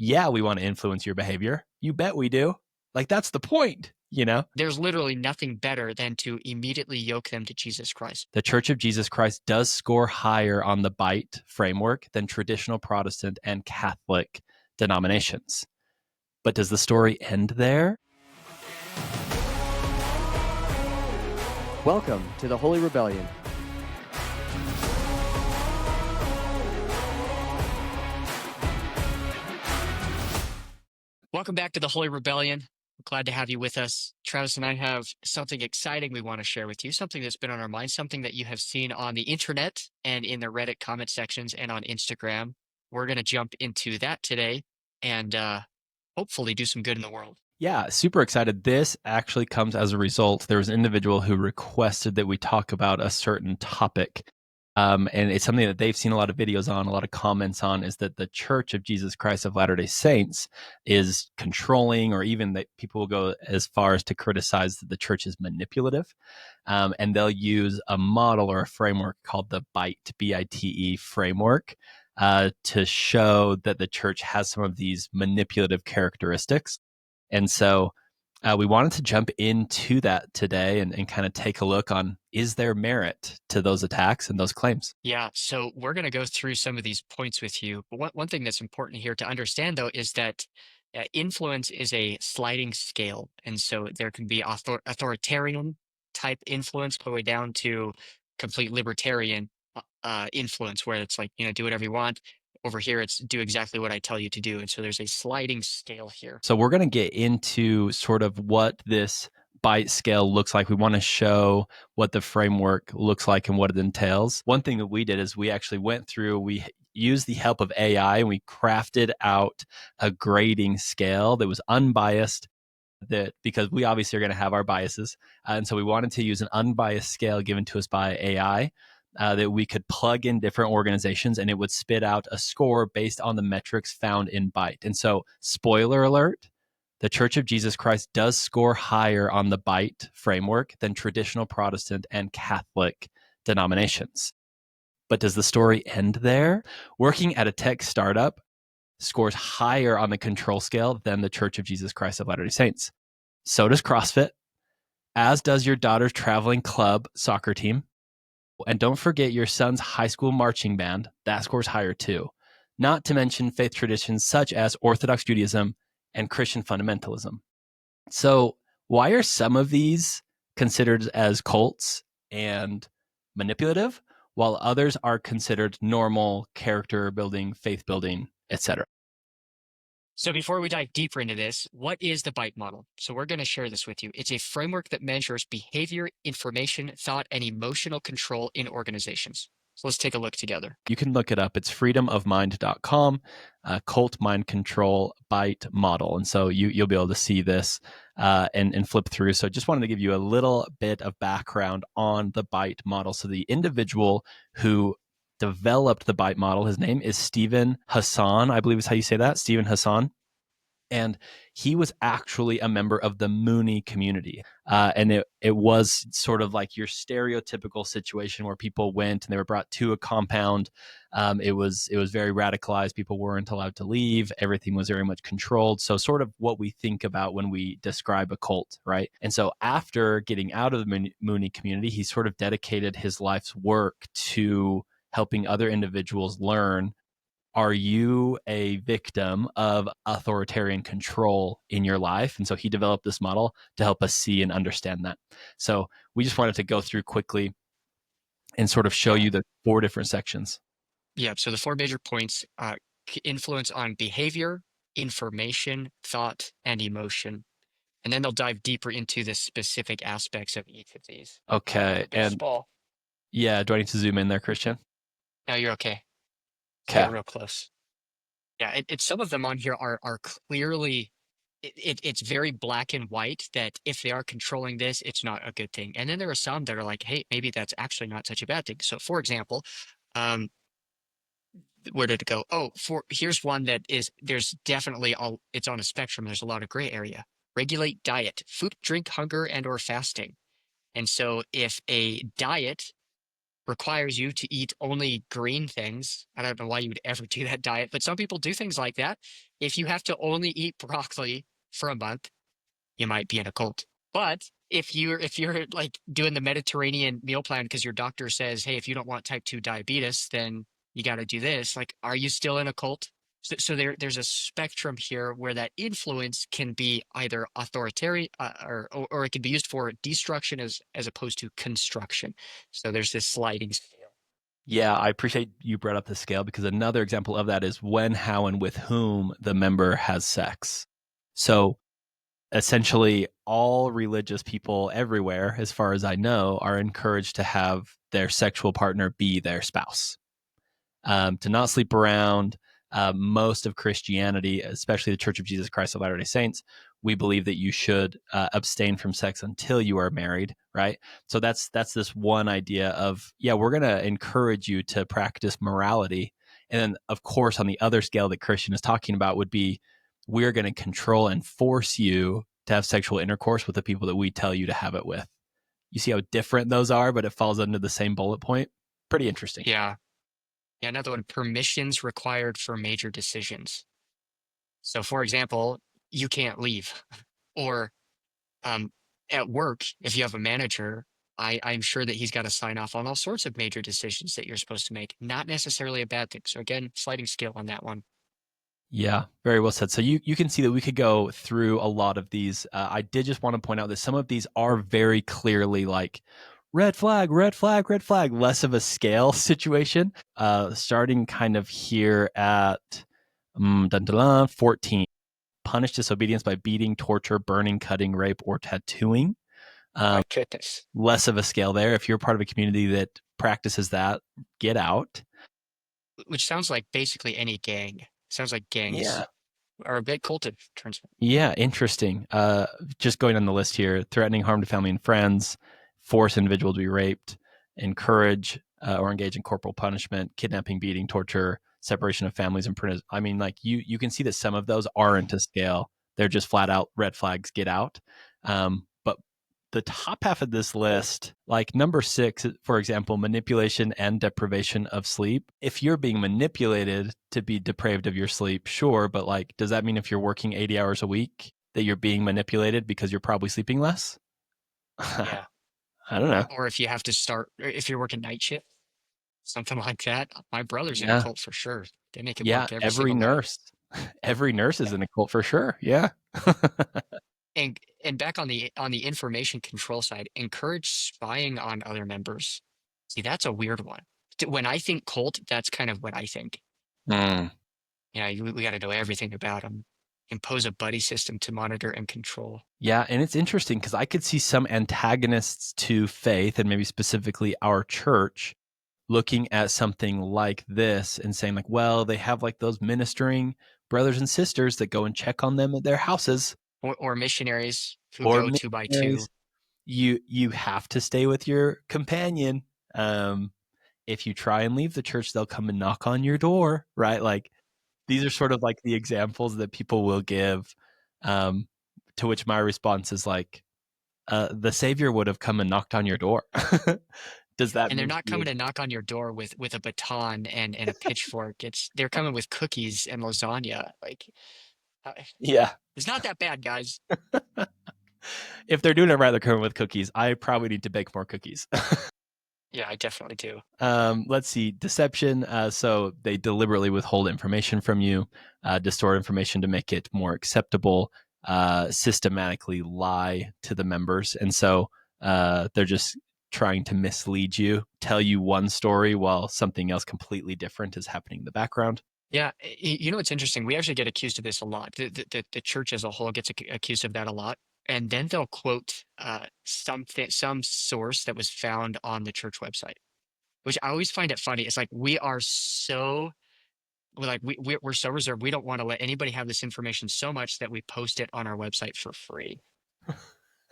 Yeah, we want to influence your behavior. You bet we do. Like, that's the point, you know? There's literally nothing better than to immediately yoke them to Jesus Christ. The Church of Jesus Christ does score higher on the BITE framework than traditional Protestant and Catholic denominations. But does the story end there? Welcome to the Holy Rebellion. Welcome back to the Holy Rebellion. We're glad to have you with us. Travis and I have something exciting we want to share with you, something that's been on our minds, something that you have seen on the internet and in the Reddit comment sections and on Instagram. We're going to jump into that today and hopefully do some good in the world. Yeah, super excited. This actually comes as a result. There was an individual who requested that we talk about a certain topic. And it's something that they've seen a lot of videos on, a lot of comments on, is that the Church of Jesus Christ of Latter-day Saints is controlling, or even that people will go as far as to criticize that the church is manipulative. And they'll use a model or a framework called the BITE, B-I-T-E framework, to show that the church has some of these manipulative characteristics. And so we wanted to jump into that today and kind of take a look on, is there merit to those attacks and those claims? Yeah, so we're going to go through some of these points with you. But one thing that's important here to understand, though, is that influence is a sliding scale. And so there can be authoritarian type influence all the way down to complete libertarian influence, where it's like, do whatever you want. Over here, it's do exactly what I tell you to do. And so there's a sliding scale here. So we're going to get into sort of what this BITE scale looks like. We want to show what the framework looks like and what it entails. One thing that we did is we actually went through, we used the help of AI, and we crafted out a grading scale that was unbiased, that because we obviously are going to have our biases. And so we wanted to use an unbiased scale given to us by AI. That we could plug in different organizations and it would spit out a score based on the metrics found in BITE. And so, spoiler alert, the Church of Jesus Christ does score higher on the BITE framework than traditional Protestant and Catholic denominations. But does the story end there? Working at a tech startup scores higher on the control scale than the Church of Jesus Christ of Latter-day Saints. So does CrossFit, as does your daughter's traveling club soccer team. And don't forget your son's high school marching band. That scores higher too. Not to mention faith traditions such as Orthodox Judaism and Christian fundamentalism. So why are some of these considered as cults and manipulative, while others are considered normal, character building, faith building, etc.? So before we dive deeper into this, what is the BITE model? So we're going to share this with you. It's a framework that measures behavior, information, thought, and emotional control in organizations. So let's take a look together. You can look it up. It's freedomofmind.com, cult mind control BITE model. And so you'll be able to see this and flip through. So just wanted to give you a little bit of background on the BITE model. So the individual who developed the BITE model, his name is Stephen Hassan, I believe is how you say that, Stephen Hassan. And he was actually a member of the Mooney community. And it was sort of like your stereotypical situation where people went and they were brought to a compound. It was very radicalized. People weren't allowed to leave. Everything was very much controlled. So sort of what we think about when we describe a cult, right? And so after getting out of the Mooney community, he sort of dedicated his life's work to helping other individuals learn, are you a victim of authoritarian control in your life? And so he developed this model to help us see and understand that. So we just wanted to go through quickly and sort of show you the 4 different sections. Yeah, so the 4 major points: influence on behavior, information, thought, and emotion. And then they'll dive deeper into the specific aspects of each of these. Okay. And yeah, do I need to zoom in there, Christian? No, you're okay. Okay. Get real close. Yeah, it's some of them on here are clearly, it's very black and white that if they are controlling this, it's not a good thing. And then there are some that are like, hey, maybe that's actually not such a bad thing. So for example, where did it go? Oh, here's one that is, there's definitely it's on a spectrum. There's a lot of gray area. Regulate diet, food, drink, hunger, and or fasting. And so if a diet requires you to eat only green things, I don't know why you would ever do that diet, but some people do things like that. If you have to only eat broccoli for a month, you might be in a cult. But if you're like doing the Mediterranean meal plan because your doctor says, hey, if you don't want type 2 diabetes, then you got to do this. Like, are you still in a cult? So there's a spectrum here where that influence can be either authoritarian or it can be used for destruction as opposed to construction. So there's this sliding scale. Yeah, I appreciate you brought up the scale because another example of that is when, how, and with whom the member has sex. So essentially, all religious people everywhere, as far as I know, are encouraged to have their sexual partner be their spouse, to not sleep around. Most of Christianity, especially the Church of Jesus Christ of Latter-day Saints, we believe that you should abstain from sex until you are married, right? So that's this one idea of, yeah, we're going to encourage you to practice morality. And then, of course, on the other scale that Christian is talking about would be, we're going to control and force you to have sexual intercourse with the people that we tell you to have it with. You see how different those are, but it falls under the same bullet point. Pretty interesting. Yeah. Yeah, another one, permissions required for major decisions. So, for example, you can't leave. Or um, at work, if you have a manager, I'm sure that he's got to sign off on all sorts of major decisions that you're supposed to make. Not necessarily a bad thing. So, again, sliding scale on that one. Yeah, very well said. So you can see that we could go through a lot of these. I did just want to point out that some of these are very clearly like red flag, red flag, red flag, less of a scale situation. Starting kind of here at 14, punish disobedience by beating, torture, burning, cutting, rape, or tattooing. My goodness. Less of a scale there. If you're part of a community that practices that, get out. Which sounds like basically any gang. Sounds like gangs Yeah. are a bit cultish, turns out. Yeah, interesting. Just going on the list here: threatening harm to family and friends, force an individual to be raped, encourage or engage in corporal punishment, kidnapping, beating, torture, separation of families and prison. I mean, like you can see that some of those aren't to scale. They're just flat out red flags. Get out. But the top half of this list, like number 6, for example, manipulation and deprivation of sleep. If you're being manipulated to be depraved of your sleep, sure, but like, does that mean if you're working 80 hours a week that you're being manipulated because you're probably sleeping less? I Yeah. don't know. Or if you have to start, or if you're working night shift, something like that. My brother's in a Yeah. cult for sure. They make him Yeah. work every Every single night. nurse, every nurse is Yeah. in a cult for sure. Yeah. And back on the information control side, encourage spying on other members. See, that's a weird one. When I think cult, that's kind of what I think. Mm. Yeah, we got to know everything about them. Impose a buddy system to monitor and control. Yeah, and it's interesting because I could see some antagonists to faith and maybe specifically our church looking at something like this and saying like, well, they have like those ministering brothers and sisters that go and check on them at their houses, Or missionaries who or go two by two. missionaries. You have to stay with your companion. If you try and leave the church, they'll come and knock on your door, right? Like these are sort of like the examples that people will give, um, to which my response is like, the Savior would have come and knocked on your door. Does that And they're make not you? coming to knock on your door with a baton and a pitchfork. They're coming with cookies and lasagna. Like, uh, Yeah. it's not that bad, guys. If they're doing it right, they're coming with cookies. I probably need to bake more cookies. Yeah, I definitely do. Let's see. Deception. So they deliberately withhold information from you, distort information to make it more acceptable, systematically lie to the members. And so they're just trying to mislead you, tell you one story while something else completely different is happening in the background. Yeah, you know what's interesting? We actually get accused of this a lot. The church as a whole gets accused of that a lot, and then they'll quote some source that was found on the church website, which I always find it funny. It's like we are so we're so reserved. We don't want to let anybody have this information so much that we post it on our website for free.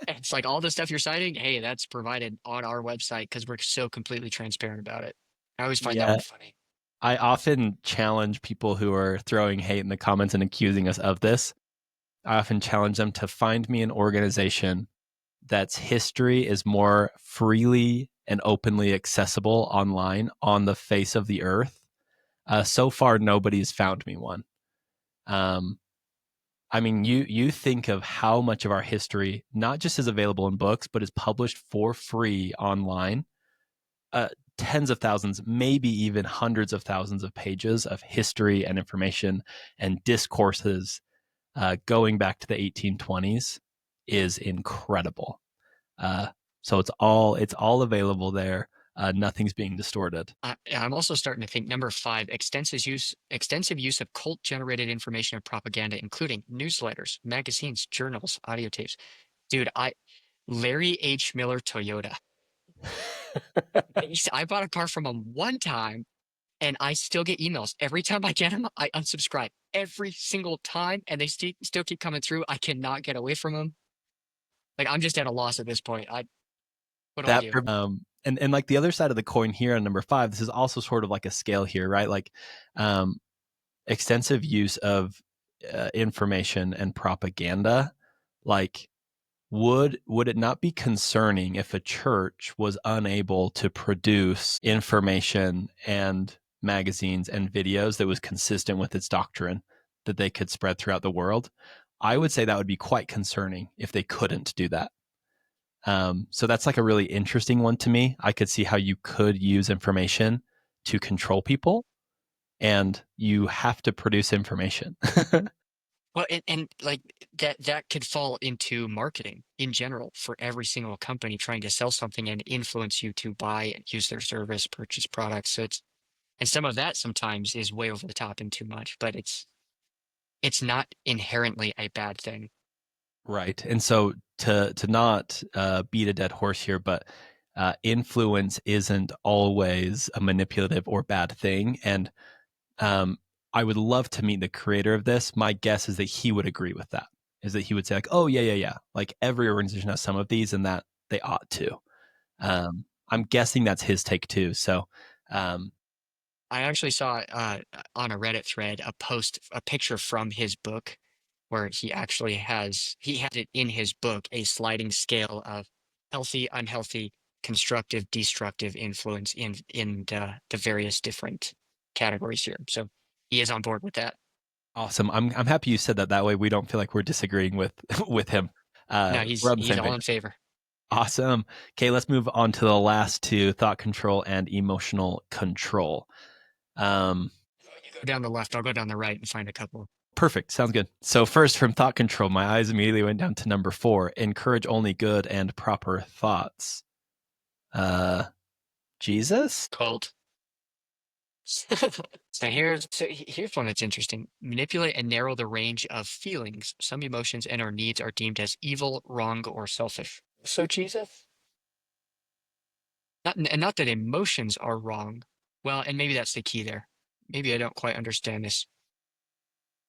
And it's like all the stuff you're citing, hey, that's provided on our website because we're so completely transparent about it. I always find that Yeah. one funny. I often challenge people who are throwing hate in the comments and accusing us of this. I often challenge them to find me an organization that's history is more freely and openly accessible online on the face of the earth. So far, nobody's found me one. Um, I mean, you think of how much of our history not just is available in books, but is published for free online. Uh, Tens of thousands, maybe even hundreds of thousands of pages of history and information and discourses going back to the 1820s is incredible. Uh, so it's all available there. Nothing's being distorted. I'm also starting to think number five, extensive use of cult generated information and propaganda, including newsletters, magazines, journals, audio tapes. Dude, Larry H. Miller Toyota. I bought a car from him one time and I still get emails. Every time I get them, I unsubscribe every single time and they still keep coming through. I cannot get away from them. Like I'm just at a loss at this point. What do I That do? and like the other side of the coin here on number five, this is also sort of like a scale here, right? Like um, extensive use of information and propaganda. Like would it not be concerning if a church was unable to produce information and magazines and videos that was consistent with its doctrine that they could spread throughout the world? I would say that would be quite concerning if they couldn't do that. So that's like a really interesting one to me. I could see how you could use information to control people, and you have to produce information. Well, and like that could fall into marketing in general for every single company trying to sell something and influence you to buy and use their service, purchase products. So and some of that sometimes is way over the top and too much, but it's not inherently a bad thing. Right. And so to not beat a dead horse here, but influence isn't always a manipulative or bad thing. And um, I would love to meet the creator of this. My guess is that he would agree with that. Is that he would say like, oh yeah, yeah, yeah. Like every organization has some of these, and that they ought to. I'm guessing that's his take too. So um, I actually saw on a Reddit thread a picture from his book where he had it in his book, a sliding scale of healthy, unhealthy, constructive, destructive influence in the various different categories here. So he is on board with that. awesome. I'm happy you said that. That way we don't feel like we're disagreeing with with him. No, We're on the he's same all page. in favor. Awesome. Okay, let's move on to the last two: thought control and emotional control. Um, Go down the left, I'll go down the right and find a couple. Perfect. Sounds good. So, first, from thought control, my eyes immediately went down to number four: encourage only good and proper thoughts. Uh, Jesus? Cult. Here's one that's interesting. Manipulate and narrow the range of feelings. Some emotions and our needs are deemed as evil, wrong, or selfish. So Jesus? Not that emotions are wrong. Well, and maybe that's the key there. Maybe I don't quite understand this,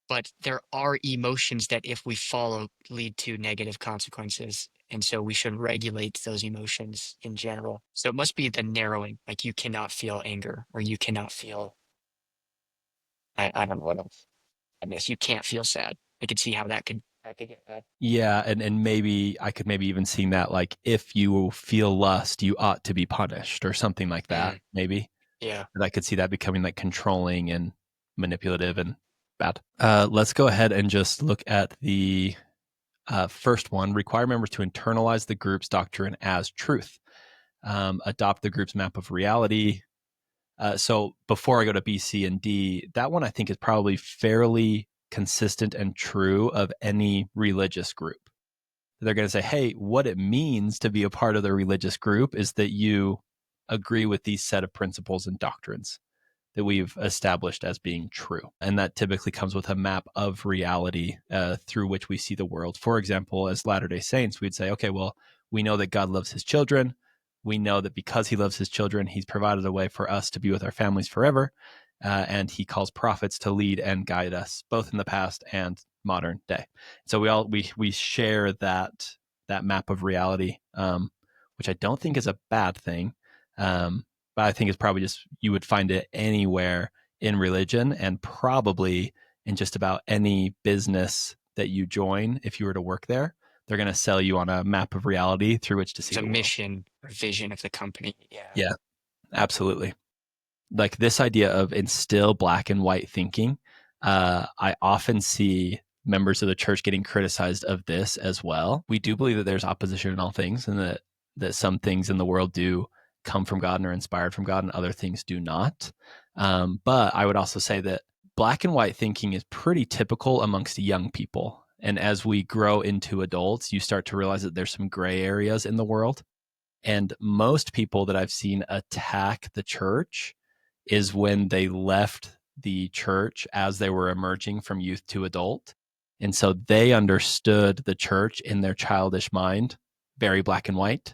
but there are emotions that if we follow lead to negative consequences. And so we should regulate those emotions in general. So it must be the narrowing, like you cannot feel anger or you cannot feel, I don't know what else. I guess you can't feel sad. I could see how that could get bad. Yeah, and maybe I could maybe even see that like if you feel lust, you ought to be punished or something like that. Mm, Maybe. yeah. And I could see that becoming like controlling and manipulative and bad. Let's go ahead and just look at the first one: require members to internalize the group's doctrine as truth. Adopt the group's map of reality. So before I go to B, C, and D, that one I think is probably fairly consistent and true of any religious group. They're going to say, hey, what it means to be a part of the religious group is that you agree with these set of principles and doctrines that we've established as being true. And that typically comes with a map of reality through which we see the world. For example, as Latter-day Saints, we'd say, okay, well, we know that God loves his children. We know that because he loves his children, he's provided a way for us to be with our families forever. And he calls prophets to lead and guide us, both in the past and modern day. So we share that map of reality, which I don't think is a bad thing. But I think it's probably just you would find it anywhere in religion and probably in just about any business that you join. If you were to work there, they're going to sell you on a map of reality through which to see It's a the world. mission or vision of the company. Yeah. Yeah, absolutely. Like this idea of instill black and white thinking. I often see members of the church getting criticized of this as well. We do believe that there's opposition in all things, and that some things in the world do come from God and are inspired from God, and other things do not. But I would also say that black and white thinking is pretty typical amongst young people. And as we grow into adults, you start to realize that there's some gray areas in the world. And most people that I've seen attack the church is when they left the church as they were emerging from youth to adult. And so they understood the church in their childish mind, very black and white.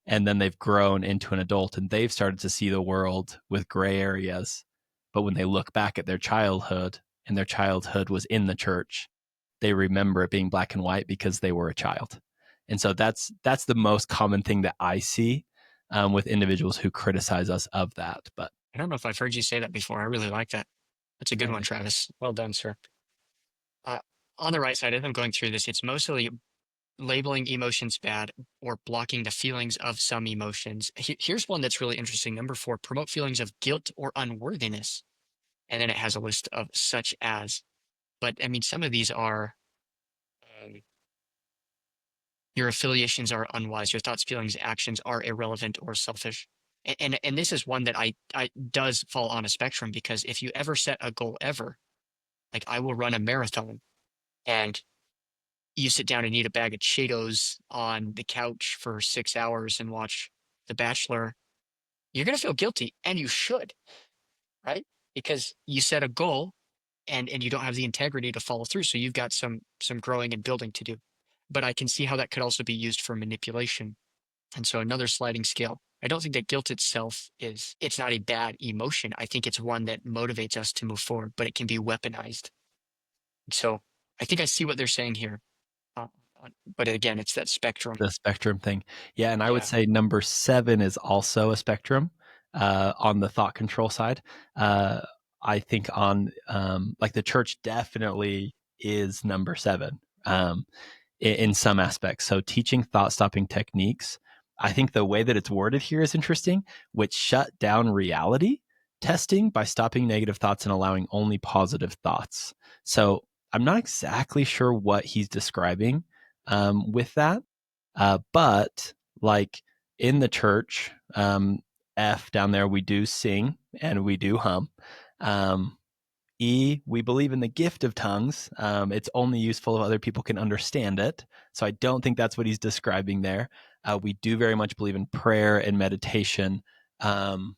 And then they've grown into an adult and they've started to see the world with gray areas. But when they look back at their childhood, and their childhood was in the church, they remember it being black and white because they were a child. And so that's the most common thing that I see with individuals who criticize us of that. But I don't know if I've heard you say that before. I really like that. That's a good one, thanks. Travis. Well done, sir. Uh, on the right side, as I'm going through this, it's mostly labeling emotions bad or blocking the feelings of some emotions. Here's one that's really interesting. Number 4, promote feelings of guilt or unworthiness. And then it has a list of such as. But I mean, some of these are um, your affiliations are unwise, your thoughts, feelings, actions are irrelevant or selfish. And this is one that I does fall on a spectrum, because if you ever set a goal ever, like I will run a marathon, and you sit down and eat a bag of Cheetos on the couch for 6 hours and watch The Bachelor, you're gonna feel guilty, and you should, right? Because you set a goal, and you don't have the integrity to follow through. So you've got some growing and building to do. But I can see how that could also be used for manipulation. And so another sliding scale. I don't think that guilt itself it's not a bad emotion. I think it's one that motivates us to move forward, but it can be weaponized. So I think I see what they're saying here. Uh, but again, it's that spectrum. The spectrum thing. Yeah, and I would Yeah. say number 7 is also a spectrum on the thought control side. Uh, I think on like the church definitely is number 7 in some aspects. So teaching thought stopping techniques. I think the way that it's worded here is interesting, which shut down reality testing by stopping negative thoughts and allowing only positive thoughts. So I'm not exactly sure what he's describing with that. But like in the church, F down there, we do sing and we do hum. Um, E, we believe in the gift of tongues. It's only useful if other people can understand it. So I don't think that's what he's describing there. We do very much believe in prayer and meditation. Um,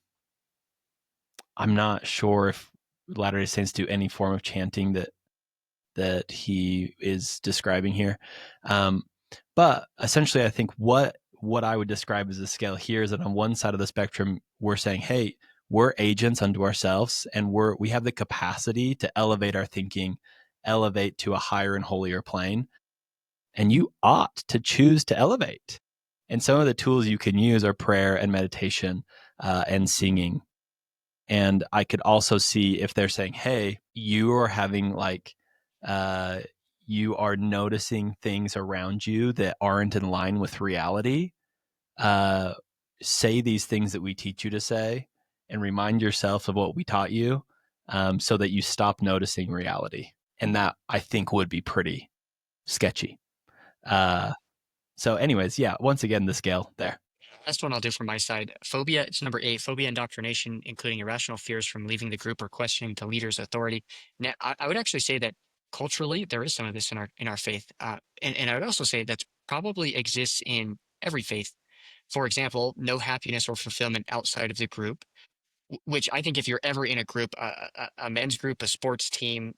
I'm not sure if Latter-day Saints do any form of chanting that he is describing here. Um, but essentially, I think what I would describe as a scale here is that on one side of the spectrum, we're saying, hey, we're agents unto ourselves, and we have the capacity to elevate our thinking, elevate to a higher and holier plane, and you ought to choose to elevate. And some of the tools you can use are prayer and meditation and singing. And I could also see if they're saying, hey, you are having like uh, you are noticing things around you that aren't in line with reality. Uh, say these things that we teach you to say and remind yourself of what we taught you so that you stop noticing reality. And that I think would be pretty sketchy. So, anyways, yeah, once again, the scale there. Last one I'll do from my side. Phobia, it's number 8. Phobia, indoctrination, including irrational fears from leaving the group or questioning the leader's authority. Now, I would actually say that culturally there is some of this in our faith, and I would also say that probably exists in every faith. For example, no happiness or fulfillment outside of the group, which I think if you're ever in a group, a men's group, a sports team,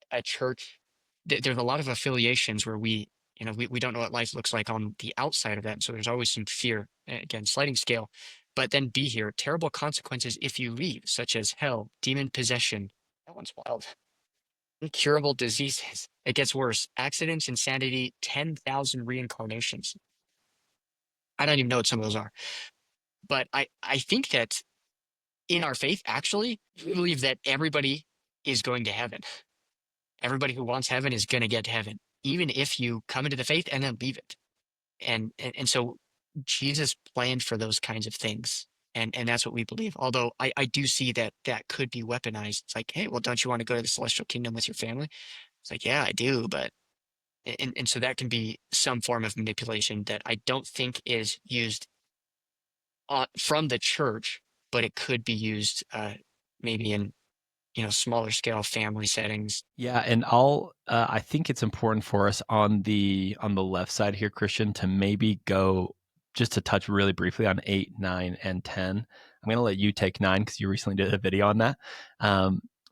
a church, there's a lot of affiliations where we don't know what life looks like on the outside of that. So there's always some fear, again, sliding scale. But then B here, terrible consequences if you leave, such as hell, demon possession. That one's wild. Incurable diseases. It gets worse. Accidents, insanity, 10,000 reincarnations. I don't even know what some of those are. But I think that in our faith, actually, we believe that everybody is going to heaven. Everybody who wants heaven is going to get to heaven, even if you come into the faith and then leave it. And so Jesus planned for those kinds of things. And that's what we believe. Although I do see that that could be weaponized. It's like, hey, well, don't you want to go to the celestial kingdom with your family? It's like, yeah, I do, but and so that can be some form of manipulation that I don't think is used from the church, but it could be used maybe in smaller scale family settings. Yeah, and I think it's important for us on the left side here, Christian, to maybe go just to touch really briefly on 8, 9, and 10. I'm going to let you take 9 because you recently did a video on that.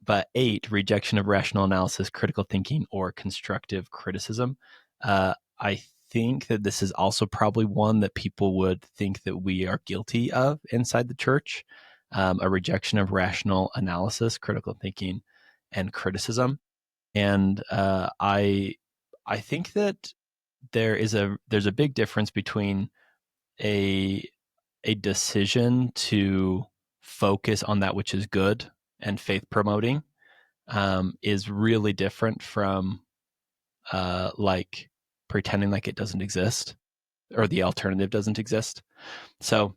But 8, rejection of rational analysis, critical thinking, or constructive criticism. I think that this is also probably one that people would think that we are guilty of inside the church. A rejection of rational analysis, critical thinking, and criticism. And I think that there's a big difference between a a decision to focus on that which is good and faith promoting is really different from like pretending like it doesn't exist or the alternative doesn't exist. So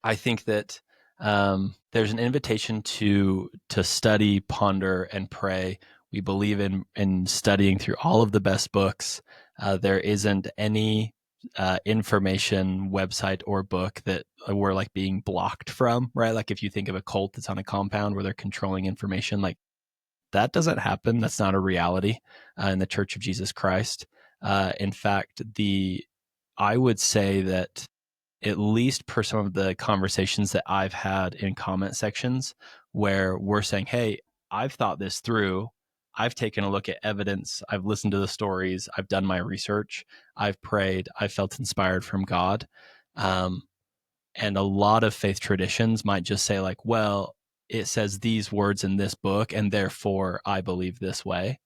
I think that there's an invitation to study, ponder, and pray. We believe in studying through all of the best books. There isn't any information website or book that we're like being blocked from, right? Like if you think of a cult that's on a compound where they're controlling information, like that doesn't happen. That's not a reality in the Church of Jesus Christ. In fact, I would say that at least per some of the conversations that I've had in comment sections where we're saying, hey, I've thought this through. I've taken a look at evidence. I've listened to the stories. I've done my research. I've prayed. I felt inspired from God. Um, and a lot of faith traditions might just say, like, well, it says these words in this book, and therefore I believe this way.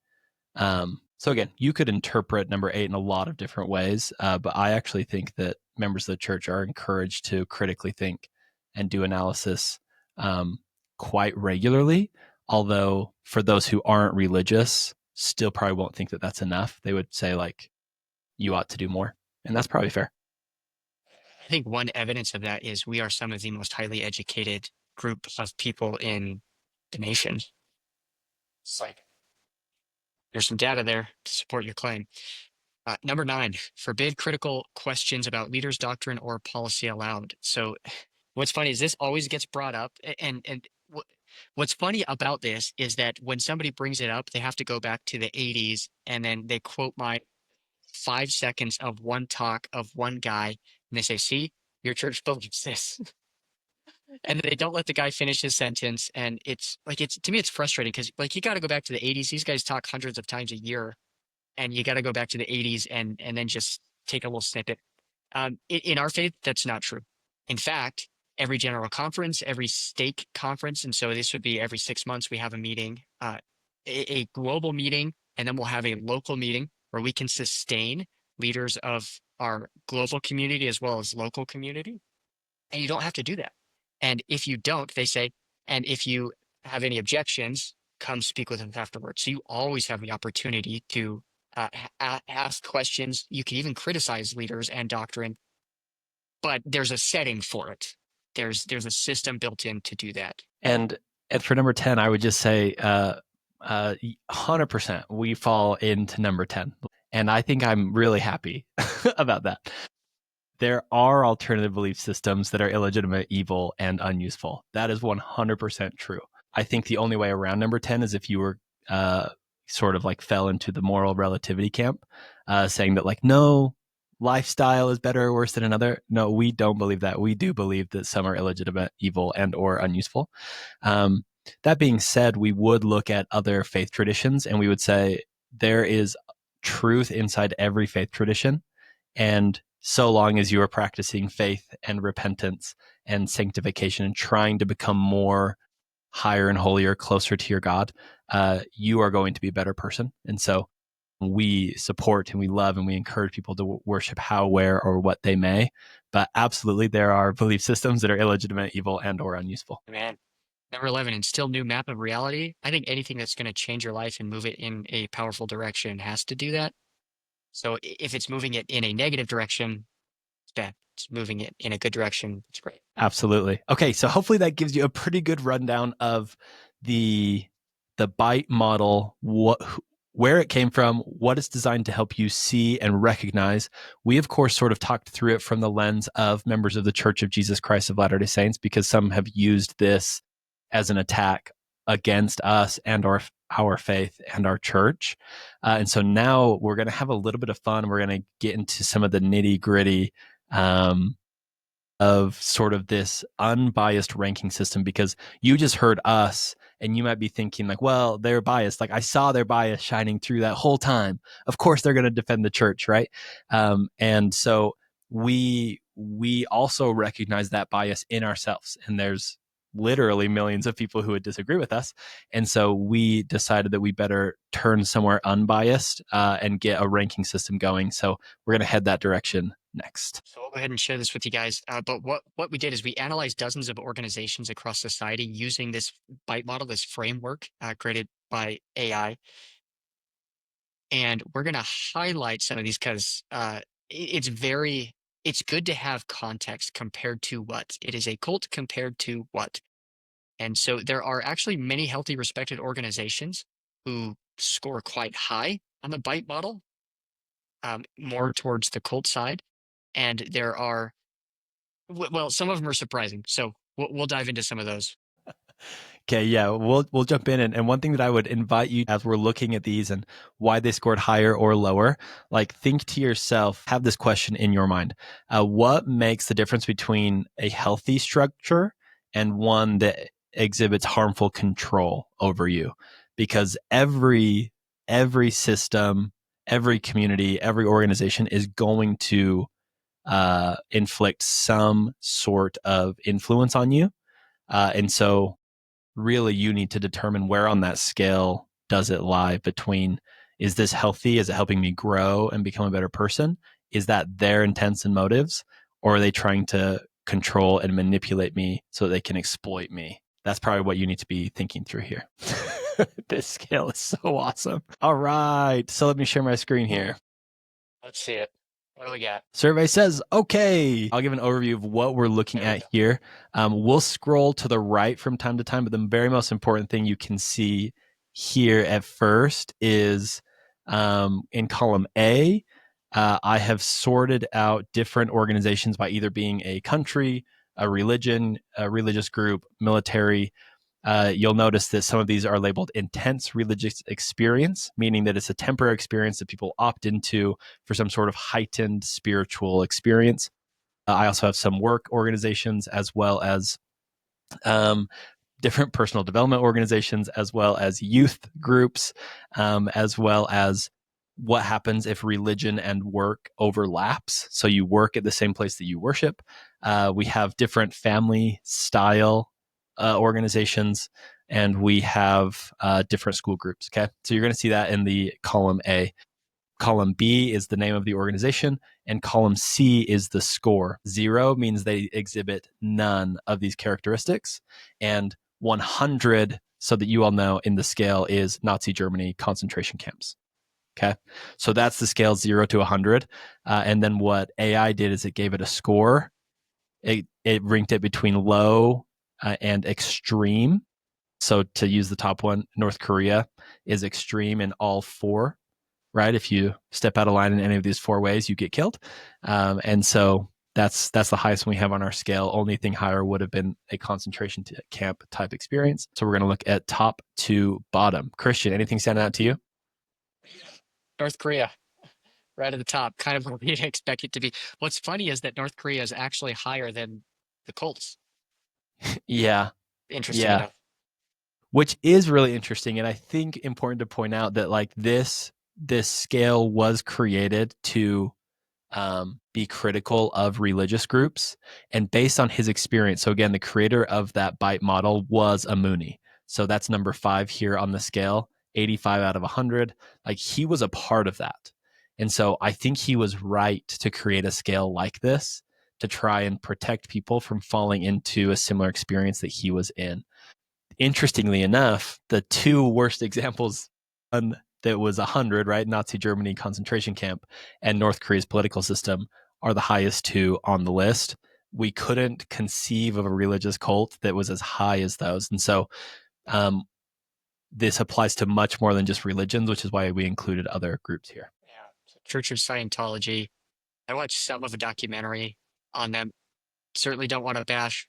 So again, you could interpret number 8 in a lot of different ways, but I actually think that members of the church are encouraged to critically think and do analysis quite regularly. Although for those who aren't religious, still probably won't think that that's enough. They would say like, you ought to do more, and that's probably fair. I think one evidence of that is we are some of the most highly educated group of people in the nation. It's like there's some data there to support your claim. Number 9, forbid critical questions about leaders' doctrine or policy allowed. So, what's funny is this always gets brought up, what's funny about this is that when somebody brings it up, they have to go back to the 80s and then they quote my 5 seconds of one talk of one guy, and they say, "See, your church believes this." And they don't let the guy finish his sentence, and it's to me it's frustrating because like you got to go back to the 80s. These guys talk hundreds of times a year, and you got to go back to the 80s and then just take a little snippet. In our faith, that's not true. In fact, every general conference, every stake conference, and so this would be every 6 months we have a meeting, a global meeting, and then we'll have a local meeting where we can sustain leaders of our global community as well as local community. And you don't have to do that. And if you don't, they say, and if you have any objections, come speak with them afterwards. So you always have the opportunity to ask questions. You can even criticize leaders and doctrine, but there's a setting for it. There's a system built in to do that. And for number 10, I would just say 100% we fall into number 10. And I think I'm really happy about that. There are alternative belief systems that are illegitimate, evil, and unuseful. That is 100% true. I think the only way around number 10 is if you were sort of like fell into the moral relativity camp, saying that like, no, lifestyle is better or worse than another. No, we don't believe that. We do believe that some are illegitimate, evil, and or unuseful. That being said, we would look at other faith traditions and we would say there is truth inside every faith tradition. And so long as you are practicing faith and repentance and sanctification and trying to become more higher and holier, closer to your God, you are going to be a better person. And so we support and we love and we encourage people to worship how, where, or what they may. But absolutely, there are belief systems that are illegitimate, evil, and or unuseful. Man. Number 11, and still new map of reality. I think anything that's going to change your life and move it in a powerful direction has to do that. So if it's moving it in a negative direction, it's bad. It's moving it in a good direction. It's great. Absolutely. Okay, so hopefully that gives you a pretty good rundown of the bite model, where it came from, what it's designed to help you see and recognize. We of course sort of talked through it from the lens of members of the Church of Jesus Christ of Latter-day Saints, because some have used this as an attack against us and our faith and our church. And so now we're going to have a little bit of fun. We're going to get into some of the nitty-gritty of sort of this unbiased ranking system, because you just heard us and you might be thinking like, well, they're biased. Like I saw their bias shining through that whole time. Of course they're going to defend the church, right? And so we also recognize that bias in ourselves, and there's literally millions of people who would disagree with us. And so we decided that we better turn somewhere unbiased and get a ranking system going. So we're going to head that direction next. So I'll go ahead and share this with you guys. But what we did is we analyzed dozens of organizations across society using this bite model, this framework created by AI. And we're going to highlight some of these because it's good to have context compared to what. It is a cult compared to what. And so there are actually many healthy, respected organizations who score quite high on the bite model, more towards the cult side. And there are, well, some of them are surprising. So we'll dive into some of those. Okay, yeah, we'll jump in, and one thing that I would invite you, as we're looking at these and why they scored higher or lower, like think to yourself, have this question in your mind: what makes the difference between a healthy structure and one that exhibits harmful control over you? Because every system, every community, every organization is going to inflict some sort of influence on you, and so really you need to determine where on that scale does it lie between, is this healthy? Is it helping me grow and become a better person? Is that their intents and motives? Or are they trying to control and manipulate me so that they can exploit me? That's probably what you need to be thinking through here. This scale is so awesome. All right. So let me share my screen here. Let's see it. What do we got? Survey says, okay. I'll give an overview of what we're looking at here. We'll scroll to the right from time to time, but the very most important thing you can see here at first is in column A, I have sorted out different organizations by either being a country, a religion, a religious group, military. You'll notice that some of these are labeled intense religious experience, meaning that it's a temporary experience that people opt into for some sort of heightened spiritual experience. I also have some work organizations, as well as different personal development organizations, as well as youth groups, as well as what happens if religion and work overlaps. So you work at the same place that you worship. We have different family style organizations, and we have different school groups. Okay. So you're going to see that in the column A. Column B is the name of the organization, and column C is the score. 0 means they exhibit none of these characteristics, and 100, so that you all know, in the scale is Nazi Germany concentration camps. Okay. So that's the scale 0 to 100. And then what AI did is it gave it a score. It ranked it between low and extreme. So to use the top one, North Korea is extreme in all 4, right? If you step out of line in any of these 4 ways, you get killed. And so that's the highest one we have on our scale. Only thing higher would have been a concentration camp type experience. So we're going to look at top to bottom. Christian, anything standing out to you? North Korea, right at the top, kind of where you'd expect it to be. What's funny is that North Korea is actually higher than the Colts. Yeah. Interesting enough. Which is really interesting. And I think important to point out that like this scale was created to be critical of religious groups, and based on his experience. So again, the creator of that bite model was a Mooney. So that's number 5 here on the scale, 85 out of 100. Like he was a part of that. And so I think he was right to create a scale like this to try and protect people from falling into a similar experience that he was in. Interestingly enough, the 2 worst examples, that was 100, right? Nazi Germany concentration camp and North Korea's political system, are the highest 2 on the list. we couldn't conceive of a religious cult that was as high as those. And so um, this applies to much more than just religions, which is why we included other groups here. Yeah. So Church of Scientology. I watched some of a documentary on them. Certainly don't want to bash,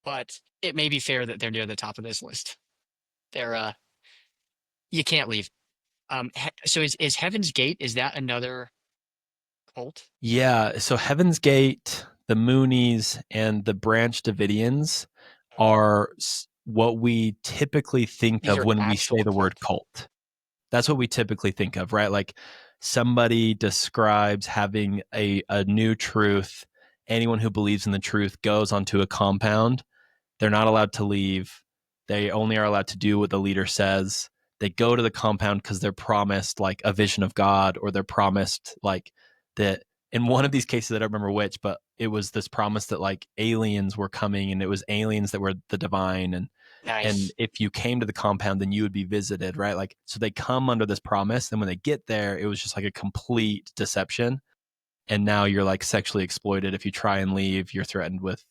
but it may be fair that they're near the top of this list. They're you can't leave. So is Heaven's Gate, is that another cult? Yeah. So Heaven's Gate, the Moonies, and the Branch Davidians Okay. are what we typically think These of are when we say actual the word cults. cult. That's what we typically think of, right? Like somebody describes having a new truth. Anyone who believes in the truth goes onto a compound. They're not allowed to leave. They only are allowed to do what the leader says. They go to the compound because they're promised like a vision of God, or they're promised like that. In one of these cases, I don't remember which, but it was this promise that like aliens were coming, and it was aliens that were the divine, and Nice. if you came to the compound, then you would be visited, right? Like, so they come under this promise, and when they get there, it was just like a complete deception. And now you're like sexually exploited. If you try and leave, you're threatened with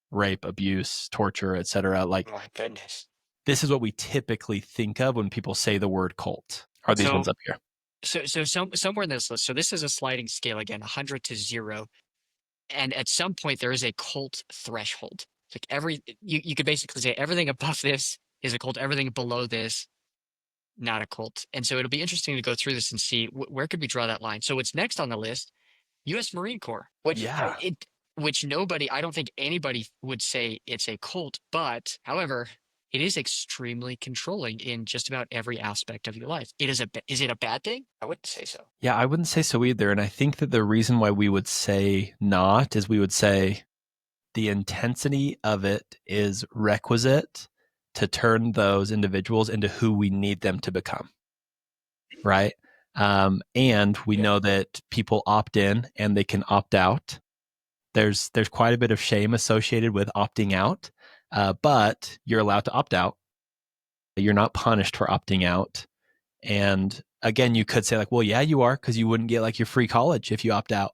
rape, abuse, torture, etc. Like, My goodness. this is what we typically think of when people say the word cult. Are these So ones up here? somewhere in this list. So this is a sliding scale again, 100 to 0. And at some point there is a cult threshold. Like you could basically say everything above this is a cult, everything below this not a cult. And so it'll be interesting to go through this and see where could we draw that line. So what's next on the list? U.S. Marine Corps, which Yeah. I don't think anybody would say it's a cult, but however, it is extremely controlling in just about every aspect of your life. Is it a bad thing? I wouldn't say so. Yeah, I wouldn't say so either. And I think that the reason why we would say not is we would say the intensity of it is requisite to turn those individuals into who we need them to become. Right. And we Yeah. know that people opt in and they can opt out. There's quite a bit of shame associated with opting out, but you're allowed to opt out. You're not punished for opting out. And again, you could say like, well, yeah, you are, because you wouldn't get like your free college if you opt out,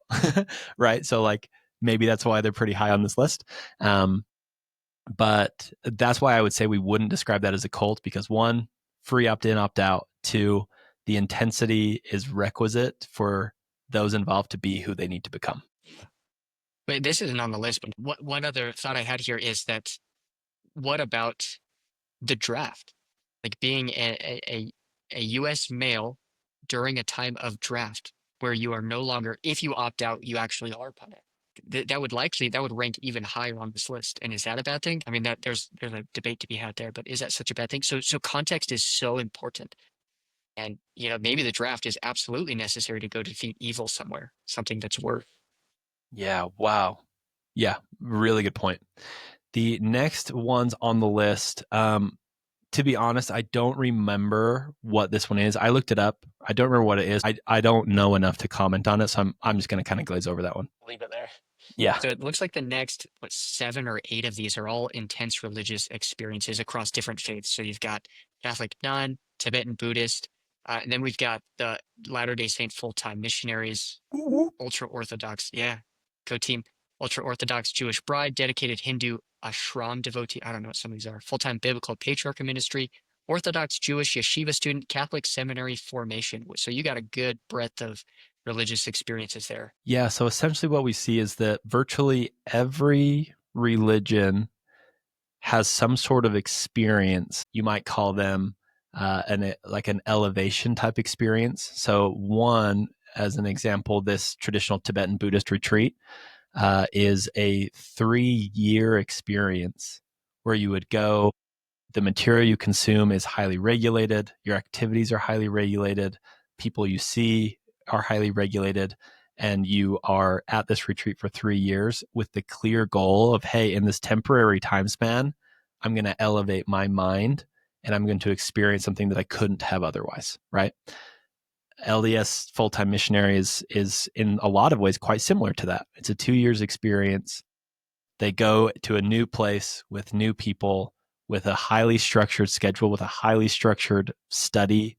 right? So like maybe that's why they're pretty high on this list. But that's why I would say we wouldn't describe that as a cult, because one, free opt in, opt out. Two, the intensity is requisite for those involved to be who they need to become. But this isn't on the list, but one other thought I had here is that what about the draft? Like being a U.S. male during a time of draft where you are no longer, if you opt out, you actually are punished. That would rank even higher on this list. And is that a bad thing? I mean, that there's a debate to be had there, but is that such a bad thing? So context is so important. And maybe the draft is absolutely necessary to go defeat evil somewhere, something that's worth. Yeah. Wow. Yeah. Really good point. The next ones on the list, to be honest, I don't remember what this one is. I looked it up. I don't remember what it is. I don't know enough to comment on it, so I'm just going to kind of glaze over that one. Leave it there. Yeah. So it looks like the next, 7 or 8 of these are all intense religious experiences across different faiths. So you've got Catholic nun, Tibetan Buddhist, and then we've got the Latter-day Saint full-time missionaries, ultra-Orthodox, yeah, go team, ultra-Orthodox Jewish bride, dedicated Hindu ashram devotee, I don't know what some of these are, full-time biblical patriarchal ministry, Orthodox Jewish yeshiva student, Catholic seminary formation. So you got a good breadth of religious experiences there. Yeah. So essentially, what we see is that virtually every religion has some sort of experience. You might call them an elevation type experience. So one, as an example, this traditional Tibetan Buddhist retreat is a 3-year experience where you would go. The material you consume is highly regulated. Your activities are highly regulated. People you see are highly regulated. And you are at this retreat for 3 years with the clear goal of, hey, in this temporary time span, I'm going to elevate my mind and I'm going to experience something that I couldn't have otherwise, right? LDS full-time missionary is in a lot of ways quite similar to that. It's a 2 years experience. They go to a new place with new people, with a highly structured schedule, with a highly structured study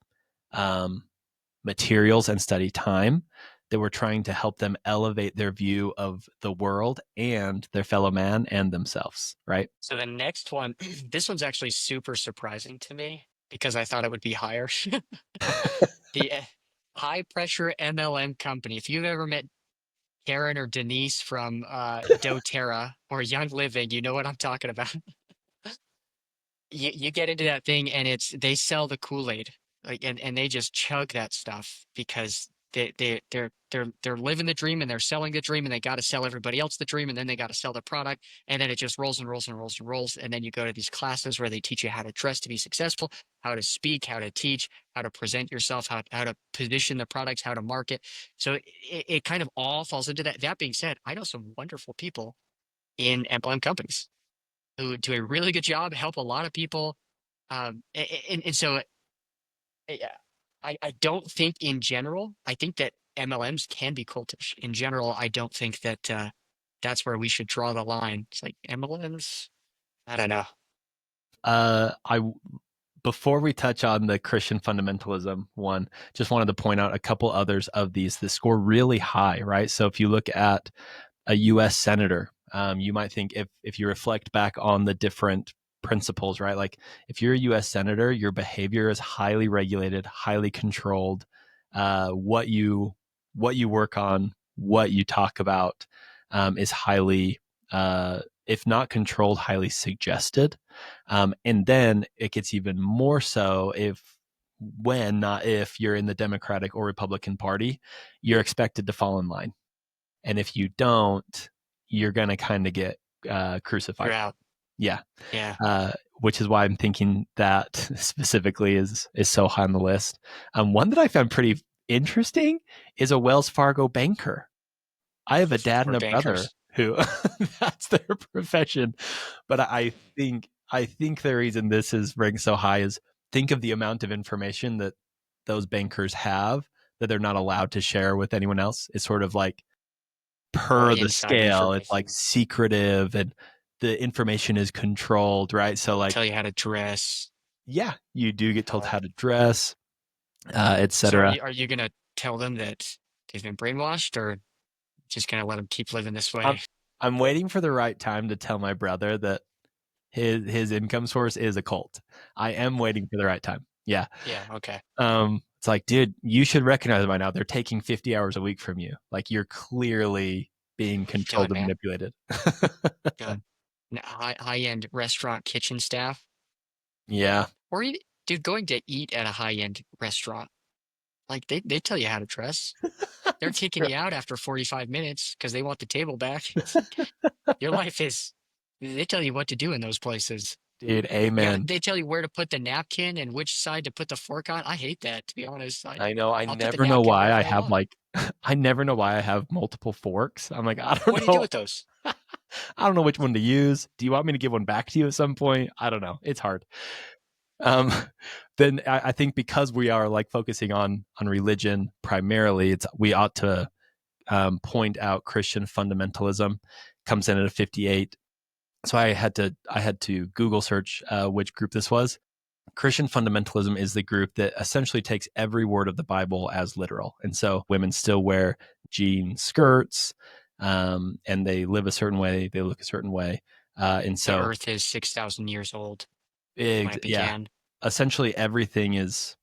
materials and study time that were trying to help them elevate their view of the world and their fellow man and themselves, right? So the next one, this one's actually super surprising to me because I thought it would be higher. The high pressure MLM company. If you've ever met Karen or Denise from doTERRA or Young Living, you know what I'm talking about. You get into that thing and they sell the Kool-Aid, like, and they just chug that stuff because they're living the dream and they're selling the dream and they got to sell everybody else the dream and then they got to sell the product and then it just rolls and rolls and rolls and rolls, and then you go to these classes where they teach you how to dress to be successful, how to speak, how to teach, how to present yourself, how to position the products, how to market. So it kind of all falls into that. That being said, I know some wonderful people in MLM companies who do a really good job, help a lot of people. And so yeah, I don't think in general, I think that MLMs can be cultish. In general, I don't think that that's where we should draw the line. It's like MLMs, I don't know. I Before we touch on the Christian fundamentalism one, just wanted to point out a couple others of these that score really high, right? So if you look at a U.S. senator, you might think if you reflect back on the different principles, right? Like if you're a U.S. senator, your behavior is highly regulated, highly controlled. What you work on, what you talk about, is highly, if not controlled, highly suggested. And then it gets even more so when, not if, you're in the Democratic or Republican Party, you're expected to fall in line. And if you don't, you're going to kind of get crucified. You're out. Yeah. Yeah. Which is why I'm thinking that specifically is so high on the list. One that I found pretty interesting is a Wells Fargo banker. I have a dad For and a brother bankers. who that's their profession. But I think the reason this is ranked so high is think of the amount of information that those bankers have that they're not allowed to share with anyone else. It's sort of like Or per the inside scale, it's like information. secretive and the information is controlled, right? So like, Tell you how to dress. yeah, you do get told Uh, how to dress, so etc. are you gonna tell them that they've been brainwashed, or just gonna let them keep living this I'm way? I'm waiting for the right time to tell my brother that his income source is a cult. I am waiting for the right time. Yeah. Yeah. Okay. It's like, dude, you should recognize it by now. They're taking 50 hours a week from you. Like you're clearly being controlled Done, and man. manipulated. Done. High end restaurant kitchen staff, Yeah. or even, dude, going to eat at a high end restaurant. Like they tell you how to dress. They're It's kicking true. you out after 45 minutes because they want the table back. Your life is. They tell you what to do in those places. Dude, Yeah, amen. they tell you where to put the napkin and which side to put the fork on. I hate that, to be honest. I know. I I'll put the never know napkin why wherever I I have want. like, I never know why I have multiple forks. I'm like, I What do don't you do know. with those? I don't know which one to use. Do you want me to give one back to you at some point? I don't know. It's hard. Um, then I think because we are like focusing on religion primarily, we ought to point out Christian fundamentalism comes in at a 58. So I had to Google search which group this was. Christian fundamentalism is the group that essentially takes every word of the Bible as literal. And so women still wear jean skirts, and they live a certain way, they look a certain way. And The so, earth is 6,000 years old when it yeah, began. essentially everything is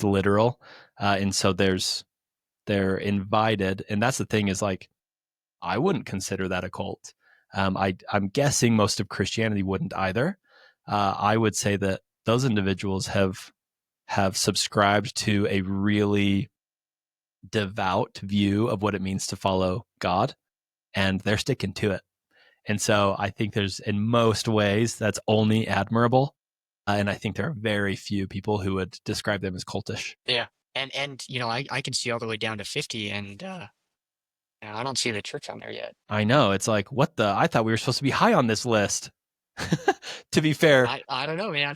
literal. And so they're invited. And that's the thing is like, I wouldn't consider that a cult. I'm guessing most of Christianity wouldn't either. I would say that those individuals have subscribed to a really devout view of what it means to follow God, and they're sticking to it. And so I think there's, in most ways, that's only admirable. And I think there are very few people who would describe them as cultish. Yeah. And I can see all the way down to 50, and I don't see the church on there yet. I know. It's like, what the? I thought we were supposed to be high on this list. To be fair, I don't know, man.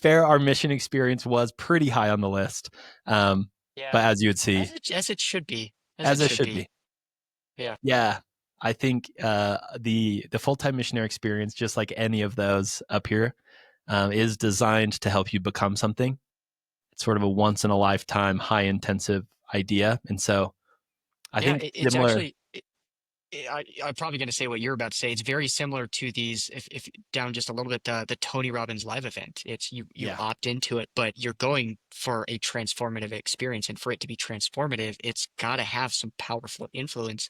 our mission experience was pretty high on the list. Yeah. But as you would see, As it should be. As as it it should should be. be. Yeah. Yeah. I think the full-time missionary experience, just like any of those up here, is designed to help you become something. It's sort of a once in a lifetime, high intensive. idea. And so I Yeah, think it's similar. actually I'm probably going to say what you're about to say. It's very similar to these, if down just a little bit, the Tony Robbins live event. It's you Yeah. opt into it, but you're going for a transformative experience, and for it to be transformative, it's got to have some powerful influence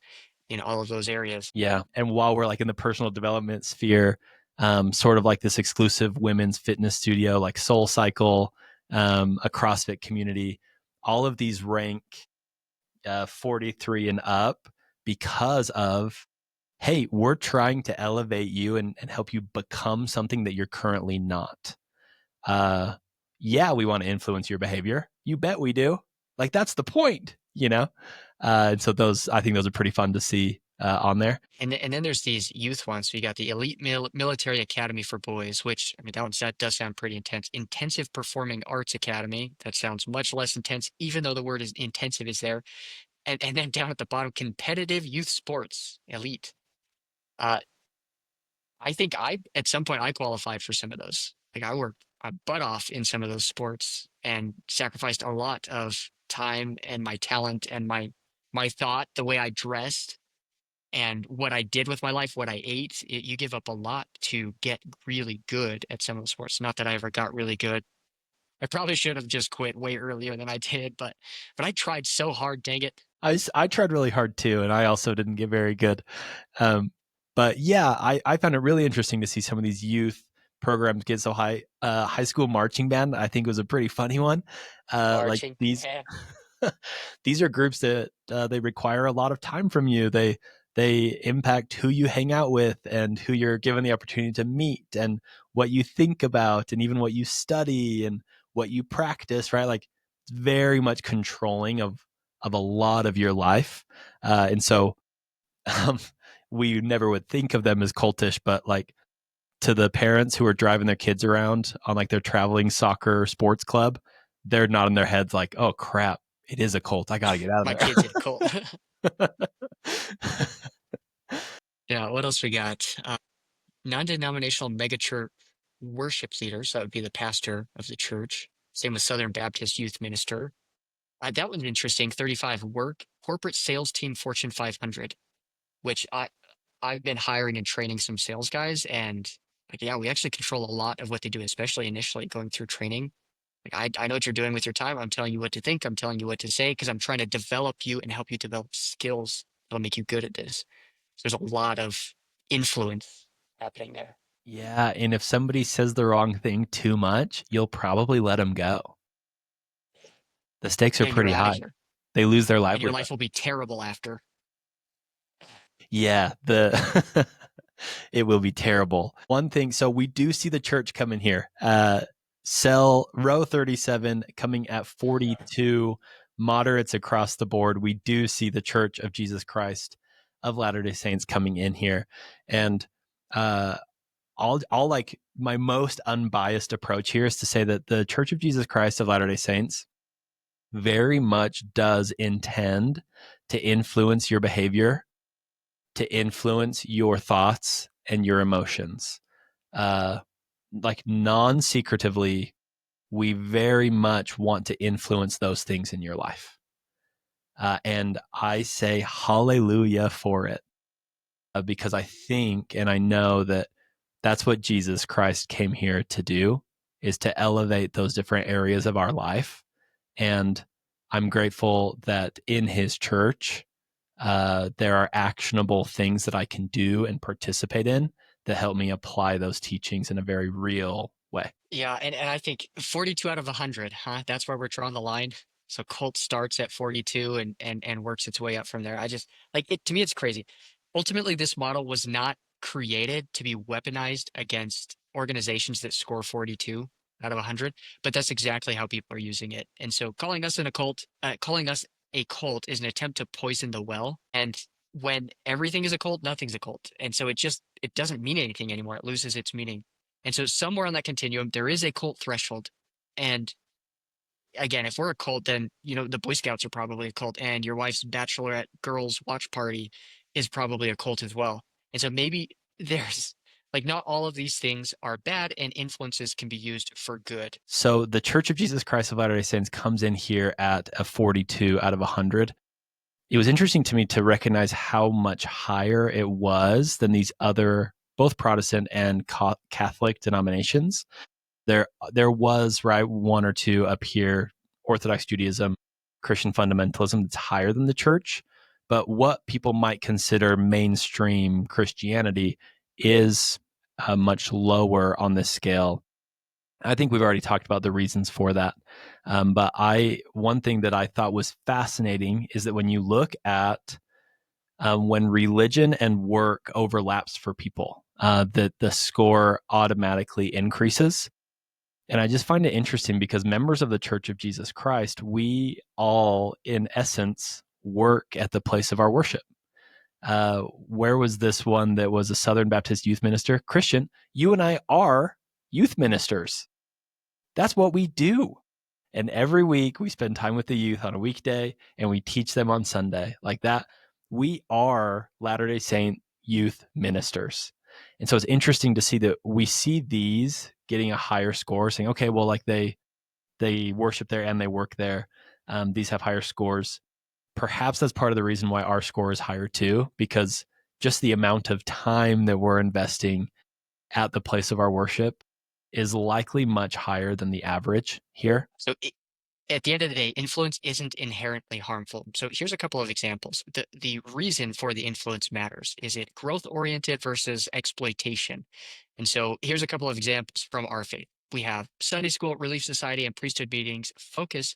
in all of those areas. Yeah. And while we're like in the personal development sphere, sort of like this exclusive women's fitness studio, like Soul Cycle, a CrossFit community, all of these rank 43 and up because of, hey, we're trying to elevate you and help you become something that you're currently not. Uh, yeah, we want to influence your behavior. You bet we do. Like that's the point, you know? And so I think those are pretty fun to see on there. And then there's these youth ones. So you got the Elite Military Academy for Boys, which, I mean, that does sound pretty intense. Intensive Performing Arts Academy. That sounds much less intense, even though the word is intensive is there. And then down at the bottom, Competitive Youth Sports Elite. Uh, I think at some point I qualified for some of those. Like I worked my butt off in some of those sports and sacrificed a lot of time and my talent and my thought, the way I dressed and what I did with my life, what I ate. You give up a lot to get really good at some of the sports. Not that I ever got really good. I probably should have just quit way earlier than I did, but I tried so hard, dang it. I tried really hard too, and I also didn't get very good. Um, but yeah, I found it really interesting to see some of these youth programs get so high. High school marching band, I think, was a pretty funny one. Like Marching. these Yeah. these are groups that they require a lot of time from you. They impact who you hang out with and who you're given the opportunity to meet and what you think about and even what you study and what you practice. Right, like it's very much controlling of a lot of your life. And so um, we never would think of them as cultish, but like to the parents who are driving their kids around on like their traveling soccer sports club, they're nodding their heads like, oh crap, it is a cult. I got to get out My of kids hit a cult. there. Yeah, what else we got? Non-denominational megachurch worship leader, so that would be the pastor of the church. Same with Southern Baptist Youth Minister. That one's interesting. 35 work corporate sales team Fortune 500, which I've been hiring and training some sales guys, and like yeah, we actually control a lot of what they do, especially initially going through training. Like I know what you're doing with your time. I'm telling you what to think. I'm telling you what to say because I'm trying to develop you and help you develop skills that'll make you good at this. So there's a lot of influence happening there. Yeah, and if somebody says the wrong thing too much, you'll probably let them go. The stakes are And you're pretty out of high. here. They lose their And your livelihood. life will be terrible after. Yeah, the it will be terrible. One thing, so we do see the church come in here. Cell row 37 coming at 42, moderates across the board. We do see the Church of Jesus Christ of Latter-day Saints coming in here. And uh all like my most unbiased approach here is to say that the Church of Jesus Christ of Latter-day Saints very much does intend to influence your behavior, to influence your thoughts and your emotions. Uh, like non secretively, we very much want to influence those things in your life. And I say hallelujah for it because I think and I know that that's what Jesus Christ came here to do is to elevate those different areas of our life. And I'm grateful that in his church, there are actionable things that I can do and participate in that help me apply those teachings in a very real way. Yeah, and I think 42 out of 100, huh? That's where we're drawing the line. So cult starts at 42 and works its way up from there. I just like it to me it's crazy. Ultimately, this model was not created to be weaponized against organizations that score 42 out of 100, but that's exactly how people are using it. And so calling us a cult is an attempt to poison the well. And when everything is a cult, nothing's a cult. And so it doesn't mean anything anymore. It loses its meaning. And so somewhere on that continuum, there is a cult threshold. And again, if we're a cult, then, the Boy Scouts are probably a cult, and your wife's bachelorette girls' watch party is probably a cult as well. And so maybe there's Like, not all of these things are bad, and influences can be used for good. So the Church of Jesus Christ of Latter-day Saints comes in here at a 42 out of 100. It was interesting to me to recognize how much higher it was than these other, both Protestant and Catholic denominations. There was, right, one or two up here, Orthodox Judaism, Christian fundamentalism, that's higher than the church. But what people might consider mainstream Christianity is much lower on this scale. I think we've already talked about the reasons for that. But one thing that I thought was fascinating is that when you look at when religion and work overlaps for people, that the score automatically increases. And I just find it interesting because members of the Church of Jesus Christ, we all, in essence, work at the place of our worship. Where was this one that was a Southern Baptist youth minister? Christian, you and I are youth ministers. That's what we do. And every week we spend time with the youth on a weekday and we teach them on Sunday. Like that, we are Latter-day Saint youth ministers. And so it's interesting to see that we see these getting a higher score, saying, okay, well, like they worship there and they work there. These have higher scores. Perhaps that's part of the reason why our score is higher too, because just the amount of time that we're investing at the place of our worship is likely much higher than the average here. So, at the end of the day, influence isn't inherently harmful. So here's a couple of examples. The reason for the influence matters. Is it growth oriented versus exploitation? And so here's a couple of examples from our faith. We have Sunday school, Relief Society, and priesthood meetings focused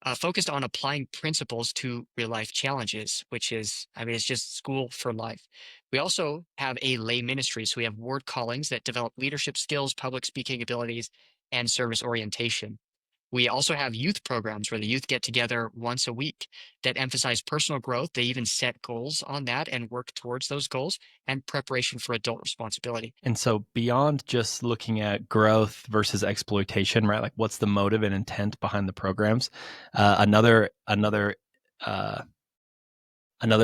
on applying principles to real life challenges, which is, I mean, it's just school for life. We also have a lay ministry. So we have word callings that develop leadership skills, public speaking abilities, and service orientation. We also have youth programs where the youth get together once a week that emphasize personal growth. They even set goals on that and work towards those goals and preparation for adult responsibility. And so beyond just looking at growth versus exploitation, right? Like what's the motive and intent behind the programs? Uh, another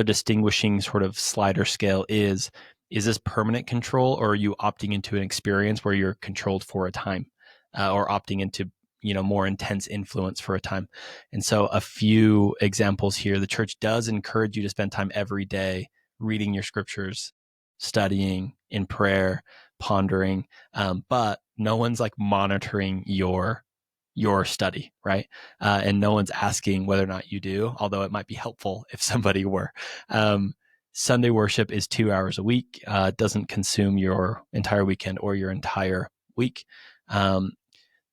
distinguishing sort of slider scale is this permanent control, or are you opting into an experience where you're controlled for a time, or opting into more intense influence for a time? And so a few examples here: the church does encourage you to spend time every day reading your scriptures, studying in prayer, pondering, but no one's like monitoring your study, right? And no one's asking whether or not you do, although it might be helpful if somebody were. Sunday worship is 2 hours a week. Doesn't consume your entire weekend or your entire week.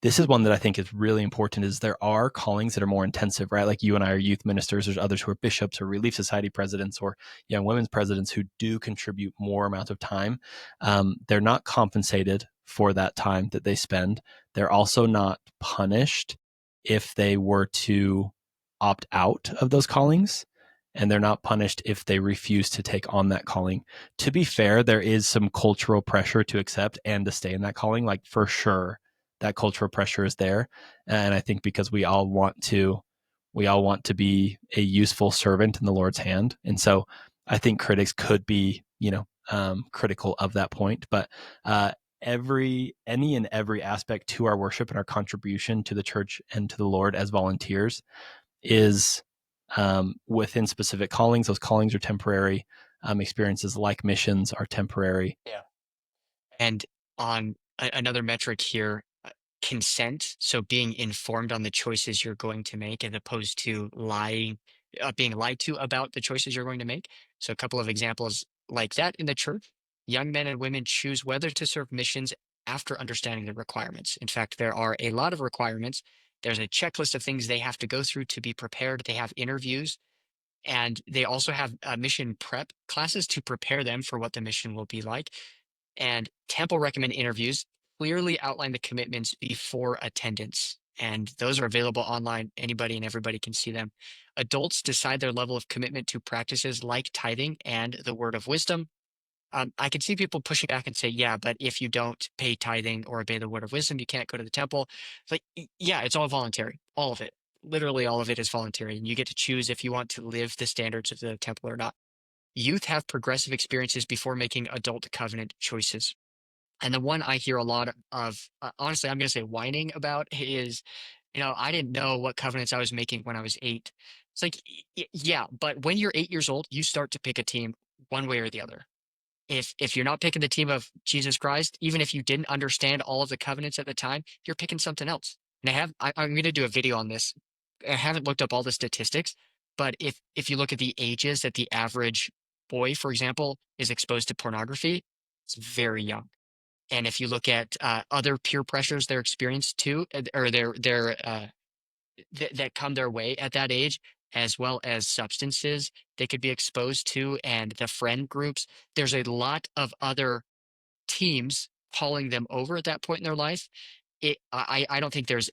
This is one that I think is really important. Is there are callings that are more intensive, right? Like you and I are youth ministers. There's others who are bishops or Relief Society presidents or young women's presidents who do contribute more amount of time. They're not compensated for that time that they spend. They're also not punished if they were to opt out of those callings, and they're not punished if they refuse to take on that calling. To be fair, there is some cultural pressure to accept and to stay in that calling. Like for sure, that cultural pressure is there. And I think because we all want to be a useful servant in the Lord's hand. And so I think critics could be, critical of that point. But any and every aspect to our worship and our contribution to the church and to the Lord as volunteers is within specific callings. Those callings are temporary. Experiences like missions are temporary. Yeah. And on another metric here, consent. So being informed on the choices you're going to make as opposed to being lied to about the choices you're going to make. So a couple of examples like that in the church, young men and women choose whether to serve missions after understanding the requirements. In fact, there are a lot of requirements. There's a checklist of things they have to go through to be prepared. They have interviews and they also have mission prep classes to prepare them for what the mission will be like. And Temple recommend interviews clearly outline the commitments before attendance. And those are available online. Anybody and everybody can see them. Adults decide their level of commitment to practices like tithing and the word of wisdom. I can see people pushing back and say, yeah, but if you don't pay tithing or obey the word of wisdom, you can't go to the temple. It's like, yeah, it's all voluntary. All of it. Literally all of it is voluntary. And you get to choose if you want to live the standards of the temple or not. Youth have progressive experiences before making adult covenant choices. And the one I hear a lot of, honestly, I'm going to say whining about is, I didn't know what covenants I was making when I was 8. It's like, yeah, but when you're 8 years old, you start to pick a team one way or the other. If you're not picking the team of Jesus Christ, even if you didn't understand all of the covenants at the time, you're picking something else. And I'm going to do a video on this. I haven't looked up all the statistics, but if you look at the ages that the average boy, for example, is exposed to pornography, it's very young. And if you look at other peer pressures they're experienced too, or that come their way at that age, as well as substances they could be exposed to, and the friend groups, there's a lot of other teams calling them over at that point in their life. I don't think there's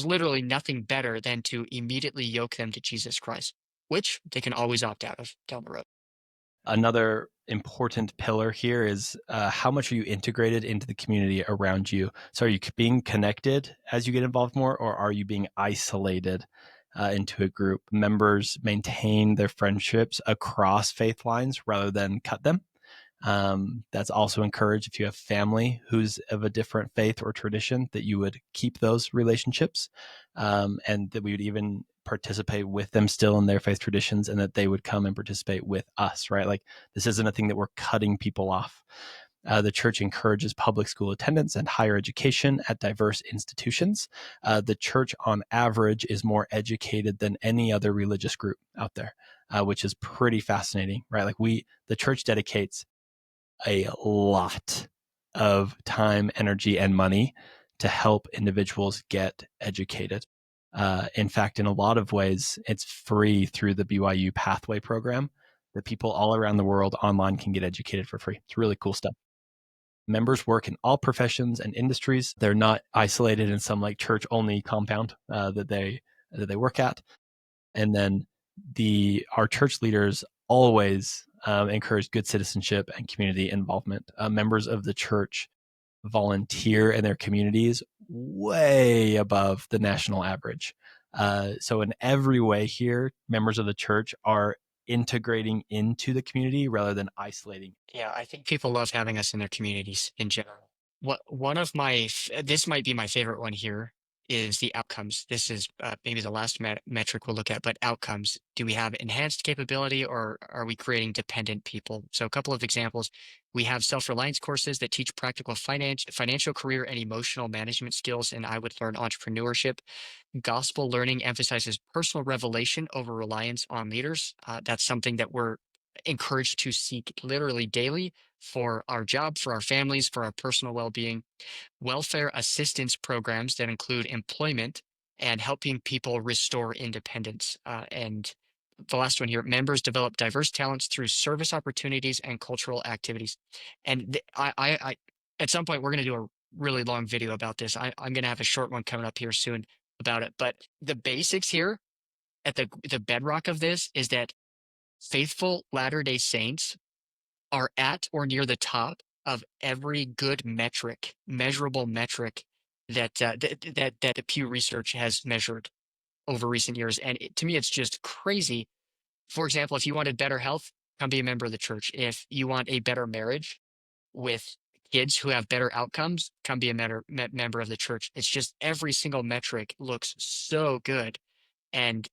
literally nothing better than to immediately yoke them to Jesus Christ, which they can always opt out of down the road. Another important pillar here is how much are you integrated into the community around you? So are you being connected as you get involved more, or are you being isolated into a group? Members maintain their friendships across faith lines rather than cut them. That's also encouraged if you have family who's of a different faith or tradition, that you would keep those relationships, and that we would even participate with them still in their faith traditions, and that they would come and participate with us, right? Like, this isn't a thing that we're cutting people off. The church encourages public school attendance and higher education at diverse institutions. The church, on average, is more educated than any other religious group out there, which is pretty fascinating, right? Like, the church dedicates a lot of time, energy, and money to help individuals get educated. In fact, in a lot of ways, it's free through the BYU Pathway program that people all around the world online can get educated for free. It's really cool stuff. Members work in all professions and industries. They're not isolated in some like church only compound that they work at. And then our church leaders always encourage good citizenship and community involvement. Members of the church volunteer in their communities way above the national average. So in every way here, members of the church are integrating into the community rather than isolating. Yeah, I think people love having us in their communities in general. What one of my this might be my favorite one here is the outcomes. This is maybe the last metric we'll look at, but outcomes. Do we have enhanced capability, or are we creating dependent people? So a couple of examples. We have self-reliance courses that teach practical financial, career, and emotional management skills, and I would learn entrepreneurship. Gospel learning emphasizes personal revelation over reliance on leaders. That's something that we're encouraged to seek literally daily for our job, for our families, for our personal well being. Welfare assistance programs that include employment and helping people restore independence. And the last one here, members develop diverse talents through service opportunities and cultural activities. And at some point, we're going to do a really long video about this. I'm going to have a short one coming up here soon about it. But the basics here at the bedrock of this is that faithful Latter-day Saints are at or near the top of every good metric, measurable metric that the Pew Research has measured over recent years. And to me, it's just crazy. For example, if you wanted better health, come be a member of the church. If you want a better marriage with kids who have better outcomes, come be a member of the church. It's just every single metric looks so good. And